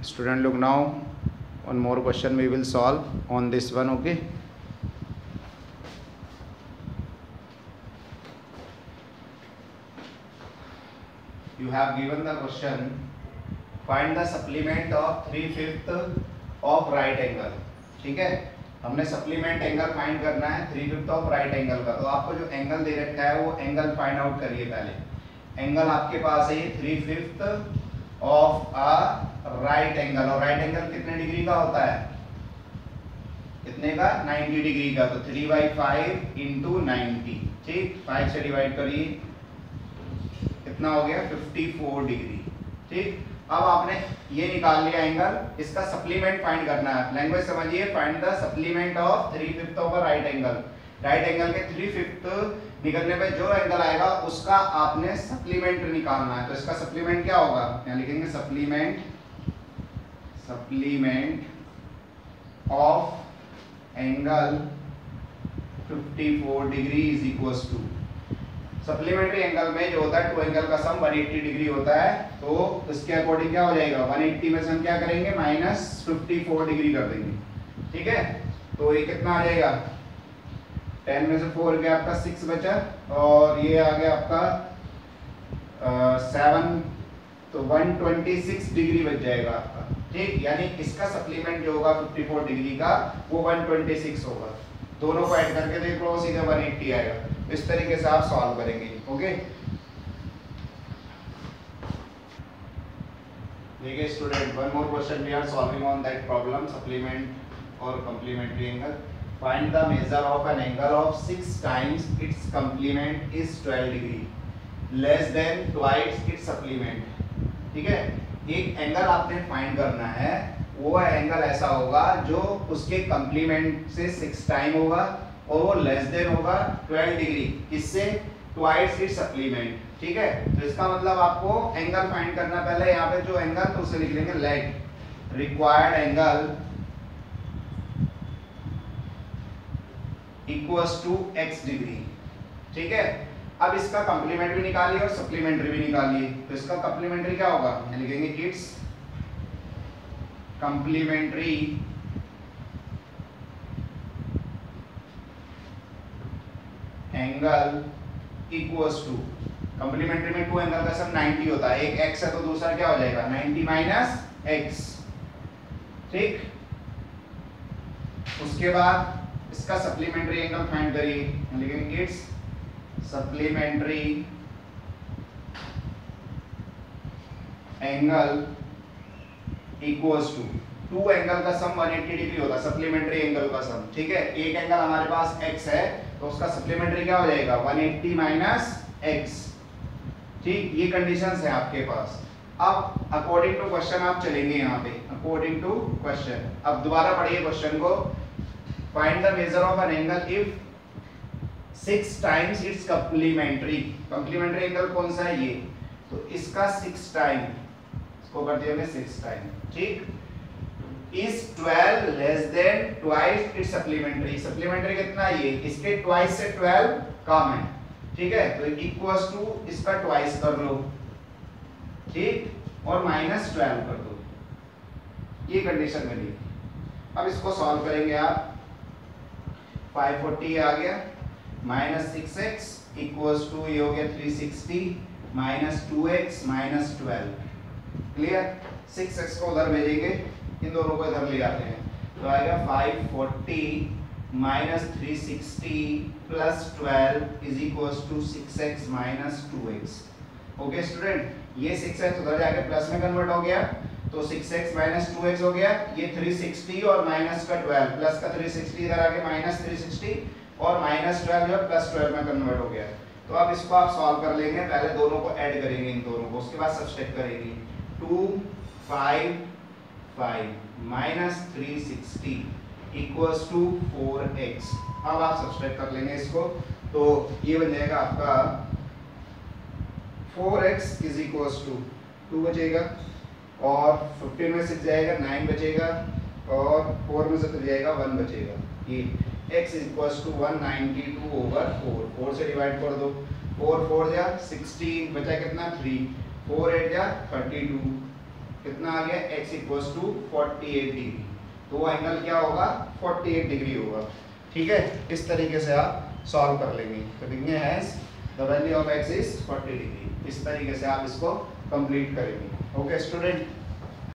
Student, look now, one more question we will solve on this one. Okay, you have given the question, find the supplement of 3/5 of right angle. ठीक है, हमने supplement angle find करना है 3/5 of right angle का। तो आपको जो angle दे रखा है वो एंगल फाइंड आउट करिए। पहले एंगल आपके पास है ये 3/5 ऑफ अ राइट एंगल, और राइट एंगल कितने डिग्री का होता है, कितने का, 90 डिग्री का। तो 3/5 इंटू 90, ठीक, 5 से डिवाइड करिए, कितना हो गया, 54 डिग्री। ठीक, अब आपने ये निकाल लिया एंगल, इसका सप्लीमेंट फाइंड करना है। लैंग्वेज समझिए, find the supplement of 3/5 of a right angle. Right angle के 3/5 निकलने पे जो एंगल आएगा उसका आपने सप्लीमेंट निकालना है। तो इसका सप्लीमेंट क्या होगा, यहाँ लिखेंगे supplement of angle 54 degree is equals to, supplementary angle में जो होता है टू एंगल का सम 180 डिग्री होता है। तो इसके अकॉर्डिंग क्या हो जाएगा, 180 में से हम क्या करेंगे, -54 डिग्री कर देंगे। ठीक है, तो ये कितना आ जाएगा, 10 में से 4 गया आपका 6 बचा, और ये आ गया आपका 7, तो 126 डिग्री बच जाएगा आपका। ठीक, यानी इसका सप्लीमेंट जो होगा 54 डिग्री का वो 126 होगा। दोनों को ऐड करके देख लो, सीधे 180 आएगा। इस तरीके से आप सॉल्व करेंगे। ओके, देखिए student, one more question we are solving on that problem, supplement और complementary angle. Find the measure of an angle of 6 times its complement is 12 degree less than twice its supplement. ठीक है, एक angle आपने find करना है, वो angle ऐसा होगा जो उसके कॉम्प्लीमेंट से 6 टाइम होगा और वो लेस देन होगा 12 डिग्री, इससे ट्वाइस इट्स सप्लीमेंट। ठीक है, तो इसका मतलब आपको एंगल फाइंड करना, पहले यहाँ पे जो एंगल तो उसे लिख लेंगे let required angle equals to x degree. ठीक है, अब इसका कॉम्प्लीमेंट भी निकालिए और सप्लीमेंट्री भी निकालिए। तो इसका कॉम्प्लीमेंट्री क्या होगा, लिखेंगे its complementary angle equals to, complementary में टू एंगल का सम 90 होता है, एक x है तो दूसरा क्या हो जाएगा 90 माइनस x। ठीक, उसके बाद इसका सप्लीमेंट्री एंगल फाइंड करिए, लेकिन its supplementary angle equals to angle का सम 180 डिग्री होता है, सप्लीमेंट्री एंगल का सम। ठीक है, एक एंगल हमारे पास x है तो उसका सप्लीमेंट्री क्या हो जाएगा 180 माइनस x। ठीक, ये कंडीशंस है आपके पास। अब अकॉर्डिंग टू क्वेश्चन आप चलेंगे यहाँ पे, अकॉर्डिंग टू क्वेश्चन। अब दोबारा पढ़िए क्वेश्चन को, find the measure of an angle if 6 times its complementary. Complementary angle कौन सा है, ये, तो इसका 6 टाइम, इसको कर दिया हमने 6 टाइम। ठीक, is 12 less than twice it's supplementary. Supplementary कितना है ये, इसके ट्वाइस से 12 कम है। ठीक है, तो इक्वल्स टू इसका ट्वाइस कर लो, ठीक, और -12 कर दो, ये कंडीशन मिली। अब इसको सॉल्व करेंगे आप, 540 आ गया, -6x इक्वल्स टू ये हो गया 360 -2x -12। क्लियर, 6x को उधर भेजेंगे, इन दोनों को इधर ले जाते हैं, तो आएगा 540 -360 +12 is equals to 6x -2x। Okay student, ये 6x उधर जाके प्लस में कन्वर्ट हो गया, तो 6x -2x हो गया, ये 360 और माइनस का 12, प्लस का 360 इधर आके -360 और -12 जो +12 में कन्वर्ट हो गया। तो अब इसको आप सॉल्व कर लेंगे, पहले दोनों को ऐड करेंगे इन दोनों को, उसके बाद सब्सट्रैक्ट करेंगे। 2 5 5 -360 इक्वल्स टू 4x। अब आप सब्सट्रैक्ट कर लेंगे इसको, तो ये बन जाएगा आपका 4x इज इक्वल्स टू 2 बचेगा, और 15 में से जाएगा 9 बचेगा, और 4 में से तो जाएगा 1 बचेगा। ये x इज इक्वल्स टू 192/4, 4 से डिवाइड कर दो, 4 4 जा 16, बचा कितना 3, 4 8 जा 32, कितना आ गया x इक्वल्स टू 48 डिग्री, तो वो एंगल क्या होगा 48 डिग्री होगा। ठीक है, इस तरीके से आप सॉल्व कर लेंगे। तो लिखेंगे has the value of x is 40 degree, इस तरीके से आप इसको कंप्लीट करेंगे। Okay student.